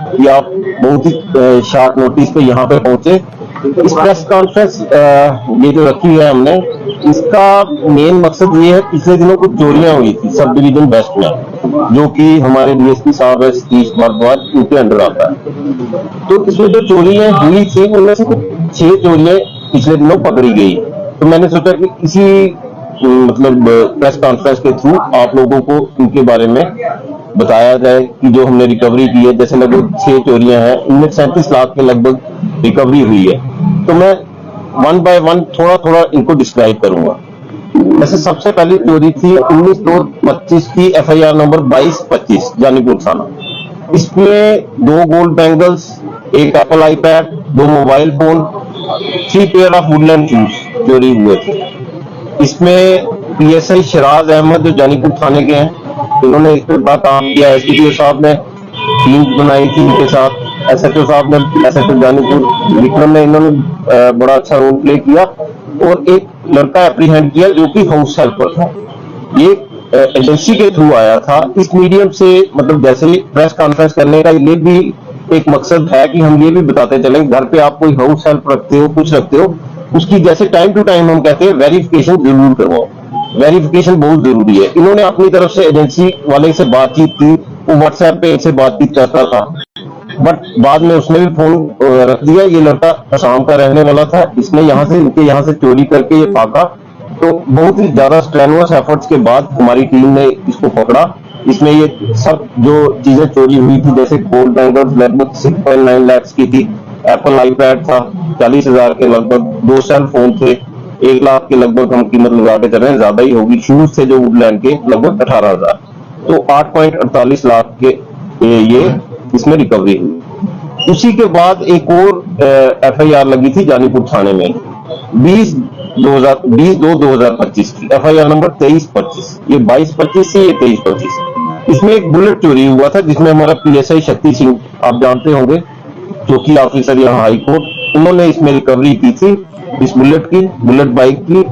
कि आप बहुत ही शॉर्ट नोटिस पे यहाँ पे पहुंचे। इस प्रेस कॉन्फ्रेंस ये जो रखी है हमने, इसका मेन मकसद ये है, पिछले दिनों कुछ चोरियां हुई थी सब डिवीजन वेस्ट में, जो कि हमारे डीएसपी साहब है सतीश भारद्वाज, उनके अंडर आता है। तो इसमें जो चोरियां हुई थी उनमें से कुछ 6 चोरियां पिछले दिनों पकड़ी गई। तो मैंने सोचा कि इसी मतलब प्रेस कॉन्फ्रेंस के थ्रू आप लोगों को इनके बारे में बताया जाए कि जो हमने रिकवरी की है। जैसे लगभग 6 चोरियां हैं, इनमें 37 लाख के लगभग रिकवरी हुई है। तो मैं वन बाय वन थोड़ा थोड़ा इनको डिस्क्राइब करूंगा। वैसे सबसे पहली चोरी थी 19/2/25 की एफआईआर नंबर 2225 जानीपुर थाना। इसमें 2 gold bangles, 1 Apple iPad, 2 mobile phone, 3 pair of Woodland shoes चोरी हुए थे। इसमें पीएसआई शराज अहमद जो जानीपुर थाने के हैं, इन्होंने इस पर बड़ा काम किया। एसडीपीओ साहब ने टीम बनाई थी इनके साथ, एसएचओ साहब ने, एसएचओ जानीपुर विक्रम ने, इन्होंने बड़ा अच्छा रोल प्ले किया। और एक लड़का एप्रीहेंड किया जो कि हाउस हेल्पर था। ये एजेंसी के थ्रू आया था। इस मीडियम से मतलब जैसे ही प्रेस कॉन्फ्रेंस करने का ये भी एक मकसद है कि हम ये भी बताते चलें, घर पे आप कोई हाउस हेल्प रखते हो, कुछ रखते हो, उसकी जैसे टाइम टू टाइम हम कहते हैं वेरिफिकेशन जरूर करवाओ। वेरिफिकेशन बहुत जरूरी है। इन्होंने अपनी तरफ से एजेंसी वाले से बातचीत की, वो व्हाट्सएप पे से बातचीत करता था, बट बाद में उसने भी फोन रख दिया। ये लड़का असम का रहने वाला था, इसने इनके यहाँ से चोरी करके ये भागा। तो बहुत ही ज्यादा स्ट्रेनुअस एफर्ट्स के बाद हमारी टीम ने इसको पकड़ा। इसमें ये सब जो चीजें चोरी हुई थी, जैसे गोल्ड बैंगल्स लगभग 6.9 लाख की थी, एप्पल आईपैड था 40,000 के लगभग, 2 सेल फोन थे 1 लाख के लगभग, हम कीमत लगा के चल रहे हैं, ज्यादा ही होगी। शूज थे जो वुडलैंड के लगभग 18,000, तो 8.48 लाख के ये इसमें रिकवरी हुई। उसी के बाद एक और एफआईआर लगी थी जानीपुर थाने में 20/2/2025 की, एफआईआर नंबर 2325। ये 2225 से ये 2325। इसमें एक बुलेट चोरी हुआ था, जिसमें हमारा पीएसआई शक्ति सिंह, आप जानते होंगे, चौकी ऑफिसर यहाँ हाई कोर्ट, उन्होंने इसमें रिकवरी की थी इस बुलेट बाइक की।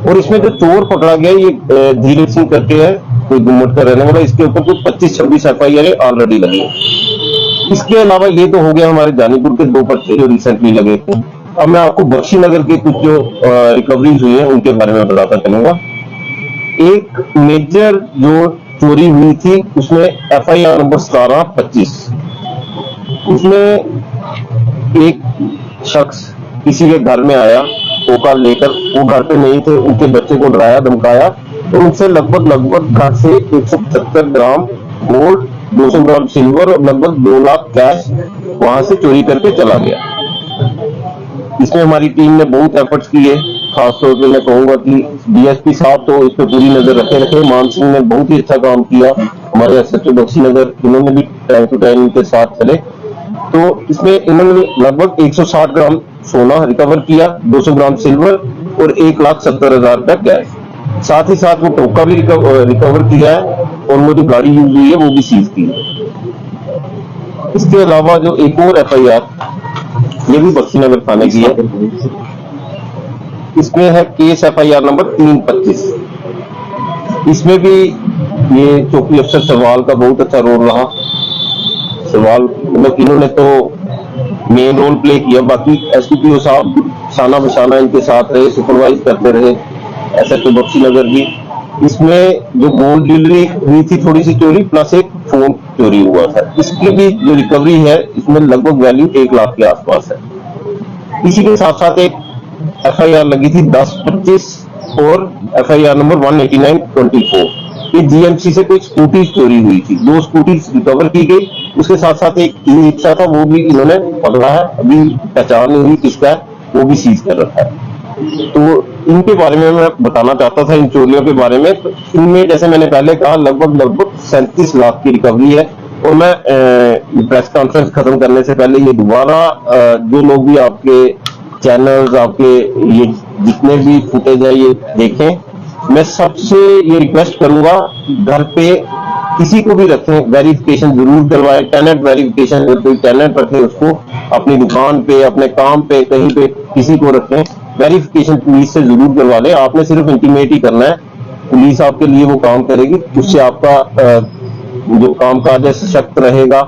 और इसमें जो चोर पकड़ा गया ये धीरज सिंह करके है, कोई गुम्मट का रहने वाला। इसके ऊपर कुछ 25-26 एफआईआर ऑलरेडी लगे। इसके अलावा ये तो हो गया हमारे जानीपुर के 2 पर्चे जो रिसेंटली लगे थे। अब मैं आपको बख्शीनगर के कुछ जो रिकवरी हुई है उनके बारे में बताता चलूंगा। एक मेजर जो चोरी हुई थी उसमें एफआईआर नंबर 1725। उसमें एक शख्स किसी के घर में आया होकर लेकर, वो घर पे नहीं थे, उनके बच्चे को डराया धमकाया, तो उनसे लगभग घर से 175 ग्राम गोल्ड, 200 ग्राम सिल्वर और लगभग 2 लाख कैश वहां से चोरी करके चला गया। इसमें हमारी टीम ने बहुत एफर्ट्स किए। खासतौर पे मैं कहूंगा कि डीएसपी साहब तो इस पर पूरी नजर रखे। मान सिंह ने बहुत ही अच्छा काम किया, हमारे एसएचओ बख्शीनगर, इन्होंने भी टाइम टू टाइम इनके साथ चले। तो इसमें इन्होंने लगभग 160 ग्राम सोना रिकवर किया, 200 ग्राम सिल्वर और 1,70,000 रुपया कैश। साथ ही साथ वो टोका भी रिकवर किया है और वो जो गाड़ी यूज हुई है वो भी सीज की है। इसके अलावा जो एक और एफआईआर, ये भी बख्शीनगर थाने की है, इसमें है केस एफआईआर नंबर 325। इसमें भी ये चौकी अफसर सवाल का बहुत अच्छा रोल रहा। सवाल मतलब इन्होंने तो मेन रोल प्ले किया, बाकी एसडीपीओ साहब शाना बशाना इनके साथ रहे, सुपरवाइज करते रहे, एसएचओ बख्शीनगर भी। इसमें जो गोल्ड ज्वेलरी हुई थी थोड़ी सी चोरी, प्लस एक फोन चोरी हुआ था। इसकी भी जो रिकवरी है इसमें लगभग वैल्यू 1 लाख के आसपास है। इसी के साथ साथ एक एफआईआर लगी थी 1025 और एफआईआर नंबर 189/24। ये जीएमसी से कोई स्कूटी चोरी हुई थी, 2 स्कूटी रिकवर की गई। उसके साथ साथ एक ई रिक्शा था, वो भी इन्होंने पकड़ा है, अभी पहचान नहीं हुई किसका है, वो भी सीज कर रखा है। तो इनके बारे में मैं बताना चाहता था, इन चोरियों के बारे में। तो इनमें जैसे मैंने पहले कहा लगभग 37 लाख की रिकवरी है। और मैं प्रेस कॉन्फ्रेंस खत्म करने से पहले ये दोबारा जो लोग भी आपके चैनल्स, आपके ये जितने भी फुटेज है ये देखें, मैं सबसे ये रिक्वेस्ट करूंगा, घर पे किसी को भी रखें, वेरिफिकेशन जरूर करवाएं। टेनेंट वेरिफिकेशन, अगर कोई टेनेंट रखे उसको अपनी दुकान पे, अपने काम पे, कहीं पे किसी को रखें, वेरिफिकेशन पुलिस से जरूर करवा लें। आपने सिर्फ इंटीमेट ही करना है, पुलिस आपके लिए वो काम करेगी। उससे आपका जो कामकाज है सशक्त रहेगा,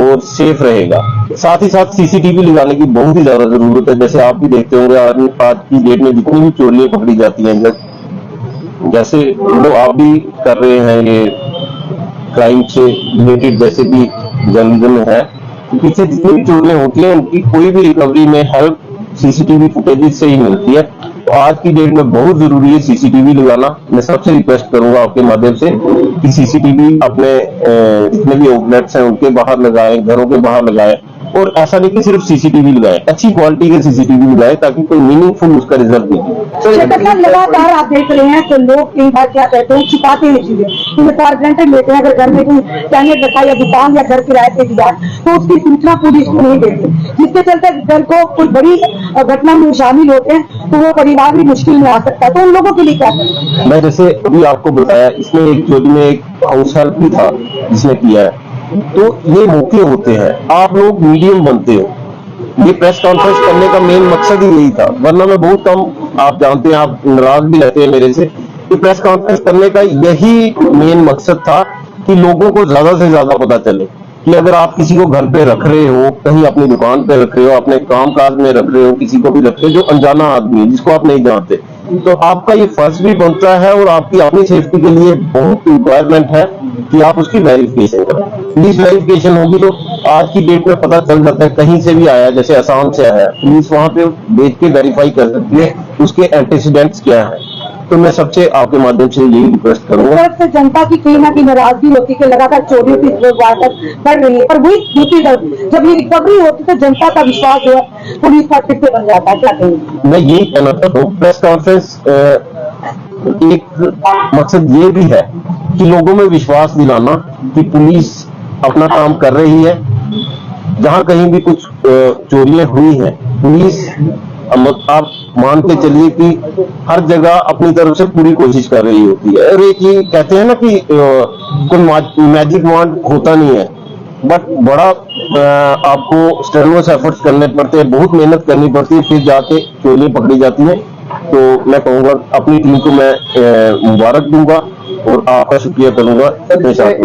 और सेफ रहेगा। साथ ही साथ सीसीटीवी लगाने की बहुत ही ज्यादा जरूरत है। जैसे आप भी देखते होंगे आज की डेट में जितनी भी चोरियां पकड़ी जाती हैं, जैसे तो आप भी कर रहे हैं ये क्राइम से रिलेटेड, जैसे कि जर्नलिज्म में है, पीछे जितनी भी चोरियां होती हैं उनकी कोई भी रिकवरी में हेल्प सीसीटीवी फुटेज से ही मिलती है। तो आज की डेट में बहुत जरूरी है सीसीटीवी लगाना। मैं सबसे रिक्वेस्ट करूंगा आपके माध्यम से कि सीसीटीवी अपने जितने भी आउटलेट्स हैं उनके बाहर लगाएं, घरों के बाहर लगाएं, और ऐसा नहीं कि सिर्फ सीसीटीवी लगाएं, अच्छी क्वालिटी के सीसीटीवी लगाएं ताकि कोई मीनिंगफुल उसका रिजल्ट मिले। लगातार आप देख रहे हैं कि लोग कई बार क्या कहते हैं, छिपाते हैं चीजें, जैसे फॉर ग्रांटेड लेते हैं। अगर घर में कोई कैबिनेट रखा या दुकान या घर किराए पे दिया तो उसकी सूचना पुलिस को नहीं देते, जिसके चलते घर को कोई बड़ी घटना में शामिल होते हैं तो वो परिवार भी मुश्किल में आ सकता है। तो उन लोगों के लिए क्या करें? मैं जैसे अभी आपको बताया, इसमें एक चोरी में एक हाउस हेल्प भी था जिसने किया है। तो ये मौके होते हैं, आप लोग मीडियम बनते हो। ये प्रेस कॉन्फ्रेंस करने का मेन मकसद ही यही था, वरना मैं बहुत कम, आप जानते हैं, आप नाराज भी रहते हैं मेरे से, कि प्रेस कॉन्फ्रेंस करने का यही मेन मकसद था कि लोगों को ज्यादा से ज्यादा पता चले कि अगर आप किसी को घर पे रख रहे हो, कहीं अपनी दुकान पे रख रहे हो, अपने काम काज में रख रहे हो, किसी को भी रख रहे हो जो अनजाना आदमी है जिसको आप नहीं जानते, तो आपका ये फर्ज भी बनता है और आपकी अपनी सेफ्टी के लिए बहुत रिक्वायरमेंट है कि आप उसकी वेरिफिकेशन करें। पुलिस वेरिफिकेशन होगी तो आज की डेट में पता चल जाता है, कहीं से भी आया, जैसे असम से आया, पुलिस वहां पे देख के वेरीफाई कर सकती है उसके एंटीसीडेंट्स क्या है। तो मैं सबसे आपके माध्यम से यही रिक्वेस्ट करूंगा। तरफ से जनता की कहीं ना कहीं नाराजगी होती है कि लगातार चोरियों की वारदात बढ़ रही है, पर वही दूसरी तरफ जब ये रिकवरी होती है तो जनता का विश्वास जो है पुलिस पर फिर से बन जाता है। क्या कहेंगे? मैं यही कहना चाहता हूँ, प्रेस कॉन्फ्रेंस एक मकसद ये भी है कि लोगों में विश्वास दिलाना कि पुलिस अपना काम कर रही है। जहां कहीं भी कुछ चोरियां हुई हैं, पुलिस, आप मान के चलिए कि हर जगह अपनी तरफ से पूरी कोशिश कर रही होती है। और एक ये कहते हैं ना कि कोई मैजिक वांड होता नहीं है, बट बड़ा आपको स्ट्रेनुअस एफर्ट्स करने पड़ते हैं, बहुत मेहनत करनी पड़ती है, फिर जाके चोरियां पकड़ी जाती हैं। तो मैं कहूँगा अपनी टीम को मैं मुबारक दूंगा और आपका शुक्रिया करूंगा।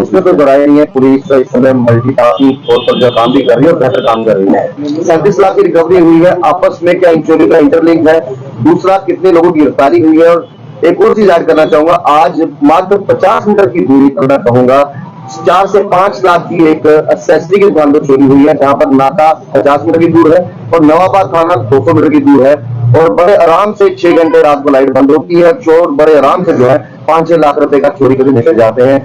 इसमें कोई बुराई नहीं है, पुलिस इस समय मल्टीटास्किंग तौर पर जो काम भी कर रही है और बेहतर काम कर रही है। 37 लाख की रिकवरी हुई है, आपस में क्या इन चोरी का इंटरलिंक है? दूसरा, कितने लोगों की गिरफ्तारी हुई है? और एक और चीज ऐड करना चाहूंगा, आज मात्र 50 मीटर की दूरी पर मैं कहूंगा 4 से 5 लाख की एक एक्सेसरी की दुकान पर चोरी हुई है, जहां पर नाका 50 मीटर की दूर है और नवाबाद थाना 200 मीटर की दूर है। और बड़े आराम से 6 घंटे रात को लाइट बंद होती है, चोर बड़े आराम से जो है 5-6 लाख रुपए का चोरी करके निकल जाते हैं,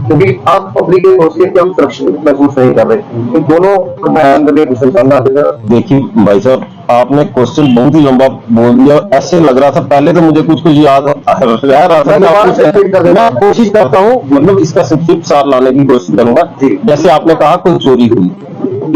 क्योंकि आप पब्लिक के सोचते हैं कि हम सुरक्षित महसूस नहीं कर रहे। इन दोनों बयान करने की देखिए भाई साहब, आपने क्वेश्चन बहुत ही लंबा बोल दिया, ऐसे लग रहा था पहले तो मुझे कुछ याद रह रहा था। मैं कोशिश करता हूँ, मतलब इसका संक्षिप्त सार लाने की कोशिश करूंगा। जैसे आपने कहा कोई चोरी हुई,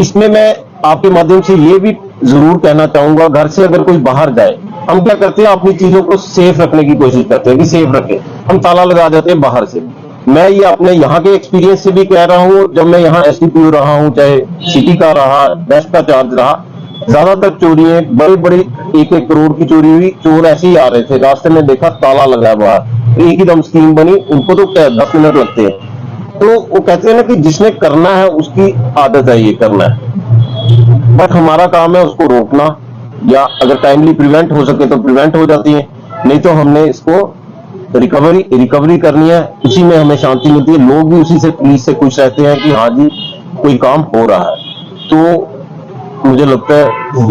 इसमें मैं आपके माध्यम से ये भी जरूर कहना चाहूंगा, घर से अगर कोई बाहर जाए, हम क्या करते हैं, अपनी चीजों को सेफ रखने की कोशिश करते हैं कि सेफ रखें, हम ताला लगा देते हैं बाहर से। मैं ये अपने यहाँ के एक्सपीरियंस से भी कह रहा हूँ, जब मैं यहाँ एसडीपीओ रहा हूँ, चाहे सिटी का रहा, वेस्ट का चार्ज रहा, ज्यादातर चोरियां बड़ी बड़ी 1-1 करोड़ की चोरी हुई। चोर ऐसे ही आ रहे थे, रास्ते में देखा ताला लगा बाहर, एक ही दम स्कीम बनी, उनको तो 10 मिनट लगते हैं। तो वो कहते हैं ना कि जिसने करना है उसकी आदत है ये करना है, बट हमारा काम है उसको रोकना, या अगर टाइमली प्रिवेंट हो सके तो प्रिवेंट हो जाती है, नहीं तो हमने इसको रिकवरी करनी है, उसी में हमें शांति मिलती है। लोग भी उसी से, पुलिस से खुश रहते हैं कि हाँ जी कोई काम हो रहा है। तो मुझे लगता है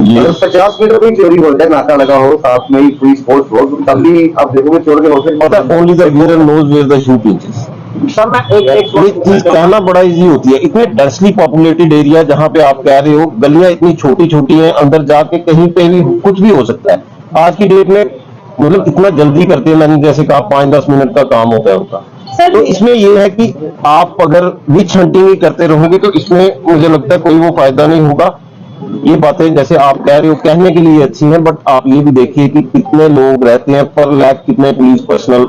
ये 50 मीटर की चोरी हो जाए, नाका लगा हो, साथ में ही पुलिस फोर्स हो, तब भी आप देखोगे चोर के होते पता है, only the wearer knows where the shoe pinches. Sir मैं एक चीज कहना बड़ा इजी होती है, इतने डेंसली पॉपुलेटेड एरिया जहां पे आप कह रहे हो, गलियां इतनी छोटी छोटी हैं, अंदर जाके कहीं पे भी कुछ भी हो सकता है। आज की डेट में मतलब इतना जल्दी करते हैं, मैंने जैसे कहा 5-10 मिनट का काम होता है उनका। तो इसमें यह है कि आप अगर विच हंटिंग ही करते रहोगे तो इसमें मुझे लगता है कोई वो फायदा नहीं होगा। ये बातें जैसे आप कह रहे हो कहने के लिए अच्छी हैं, बट आप ये भी देखिए कि कितने लोग रहते हैं, पर लाख कितने पुलिस पर्सनल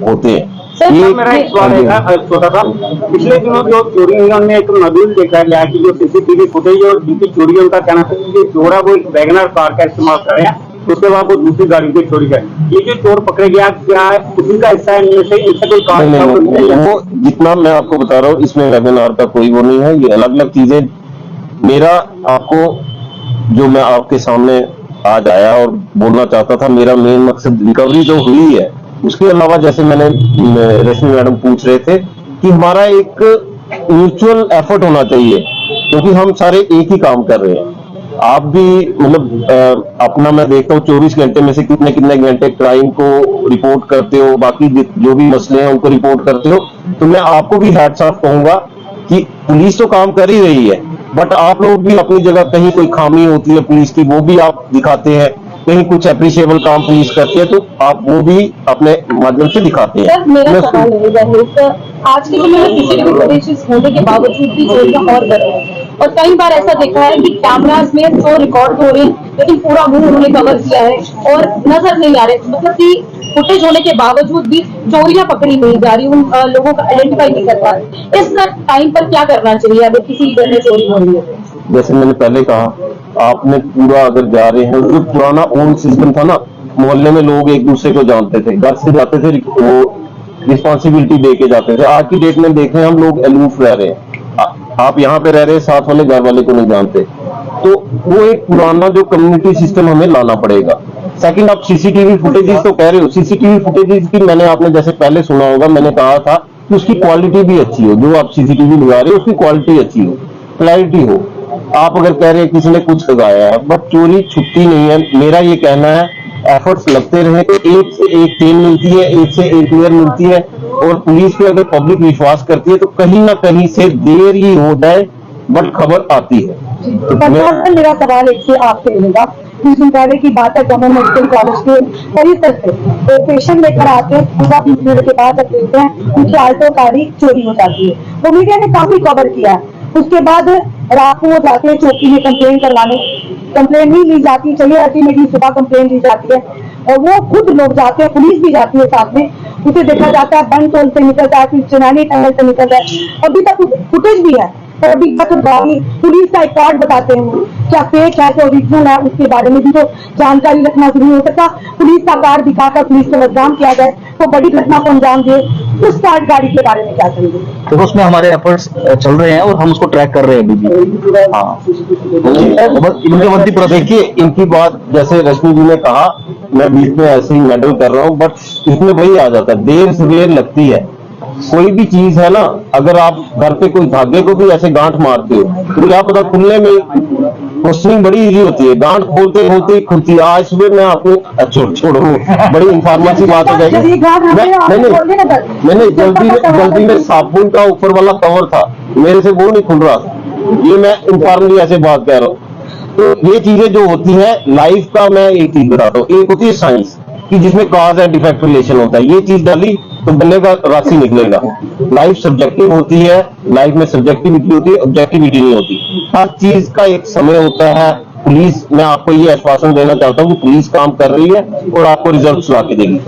होते हैं। ये मेरा एक सवाल है छोटा सा, पिछले दिनों जो चोरी हुई उनमें एक मॉड्यूल देखा गया कि जो सीसीटीवी फुटेज और जिनकी चोरी उनका कहना था कि चोरा वो एक वैगनर कार का इस्तेमाल कर रहे हैं, उसके बाद वो दूसरी गाड़ी की चोरी कर, ये जो चोर पकड़े गया क्या है उसी का हिस्सा है इनमें से, इससे कोई काम नहीं, वो जितना मैं आपको बता रहा हूँ इसमें वेबिनार का कोई वो नहीं है, ये अलग अलग चीजें। मेरा आपको जो मैं आपके सामने आज आया और बोलना चाहता था, मेरा मेन मकसद रिकवरी जो हुई है, उसके अलावा जैसे मैंने रश्मि मैडम पूछ रहे थे कि हमारा एक म्यूचुअल एफर्ट होना चाहिए, क्योंकि हम सारे एक ही काम कर रहे हैं। आप भी मतलब अपना मैं देखता हूँ 24 घंटे में से कितने कितने घंटे क्राइम को रिपोर्ट करते हो, बाकी जो भी मसले हैं उनको रिपोर्ट करते हो। तो मैं आपको भी हैट्स ऑफ कहूंगा कि पुलिस तो काम कर ही रही है, बट आप लोग भी अपनी जगह कहीं कोई खामी होती है पुलिस की, वो भी आप दिखाते हैं। कहीं कुछ अप्रिशिएबल काम पुलिस करती है तो आप वो भी अपने माध्यम से दिखाते हैं। सर मेरा सवाल है आज के समय में सीसीटीवी फुटेज होने के बावजूद भी चोरियां और बढ़ रही हैं, और कई बार ऐसा देखा है कि कैमरास में तो रिकॉर्ड हो रहे हैं लेकिन पूरा मुंह उन्होंने कवर किया है और नजर नहीं आ रहे, मतलब कि फुटेज होने के बावजूद भी चोरियां पकड़ी नहीं जा रही, उन लोगों का आइडेंटिफाई नहीं कर पा रहे। इस टाइम पर क्या करना चाहिए अगर किसी घर में चोरी हो रही है? जैसे मैंने पहले कहा, आपने पूरा अगर जा रहे हैं, जो पुराना ओल्ड सिस्टम था ना, मोहल्ले में लोग एक दूसरे को जानते थे, घर से जाते थे, वो रिस्पॉन्सिबिलिटी दे के जाते थे। आज की डेट में देख रहे हैं हम लोग अलूफ रह रहे हैं, आप यहाँ पे रह रहे हैं, साथ वाले घर वाले को नहीं जानते, तो वो एक पुराना जो कम्युनिटी सिस्टम हमें लाना पड़ेगा। सेकंड, आप सीसीटीवी फुटेजेस तो कह रहे हो, सीसीटीवी फुटेजेस की मैंने आपने जैसे पहले सुना होगा, मैंने कहा था कि उसकी क्वालिटी भी अच्छी हो, जो आप सीसीटीवी लगा रहे हो उसकी क्वालिटी अच्छी हो, क्लैरिटी हो। आप अगर कह रहे हैं किसी ने कुछ लगाया है, बट चोरी छुपती नहीं है। मेरा ये कहना है एफर्ट्स लगते रहे, एक से एक चेन मिलती है, एक से एक लेयर मिलती है, और पुलिस पे अगर पब्लिक विश्वास करती है तो कहीं ना कहीं से देर ही हो जाए बट खबर आती है। तो मेरा सवाल एक से आपसे मिलेगा, कुछ दिन पहले की बात है, गवर्नमेंट मेडिकल कॉलेज के परिसर से तो पेशेंट लेकर आते हैं, पूरा 20 मिनट के बाद जब देखते हैं उनकी आल्टो गाड़ी चोरी हो जाती है। वो मीडिया ने काफी कवर किया है। उसके बाद रात को वो जाते हैं चौकी में कंप्लेन करवाने, कंप्लेन नहीं ली जाती, चलिए अल्टीमेटली सुबह कंप्लेन ली जाती है और वो खुद लोग जाते हैं, पुलिस भी जाती है साथ में, उसे देखा जाता है बंद टोल से निकलता है, फिर चुनानी टनल से निकलता है। अभी तक फुटेज भी है, तो अभी तक गाड़ी पुलिस का एक कार्ड बताते हैं, क्या फेक है क्या ओरिजिनल है, उसके बारे में भी तो जानकारी रखना जरूरी हो सकता। पुलिस का कार्ड दिखाकर पुलिस को बदनाम किया जाए तो बड़ी घटना को अंजाम दे, उस कार्ड गाड़ी के बारे में क्या करेंगे? तो उसमें हमारे एफर्ट्स चल रहे हैं और हम उसको ट्रैक कर रहे हैं अभी भी। हाँ, देखिए इनकी बात जैसे रश्मि जी ने कहा, मैं बीच में ऐसे ही मेडल कर रहा हूँ, बट इसमें वही आ जाता है, देर सवेर लगती है। कोई भी चीज है ना, अगर आप घर पे कोई धागे को भी ऐसे गांठ मारते हो तो क्या पता खुलने में क्वेश्चनिंग बड़ी इजी होती है, गांठ खोलते खोलते खुलती है। आज सुबह मैं आपको छोड़ो बड़ी इंफॉर्मेटिव बात हो जाएगी। मैंने जल्दी में साबुन का ऊपर वाला कवर था, मेरे से वो नहीं खुल रहा था, ये मैं इंफॉर्मली ऐसे बात कह रहा हूँ। तो ये चीजें जो होती है लाइफ का, मैं एक चीज बताता हूँ, एक होती है साइंस कि जिसमें कॉज एंड डिफेक्ट रिलेशन होता है, ये चीज डाली तो बनेगा राशि निकलेगा। लाइफ सब्जेक्टिव होती है, लाइफ में सब्जेक्टिविटी होती है, ऑब्जेक्टिविटी नहीं होती। हर चीज का एक समय होता है। पुलिस, मैं आपको ये आश्वासन देना चाहता हूँ कि पुलिस काम कर रही है और आपको रिजल्ट ला के देगी।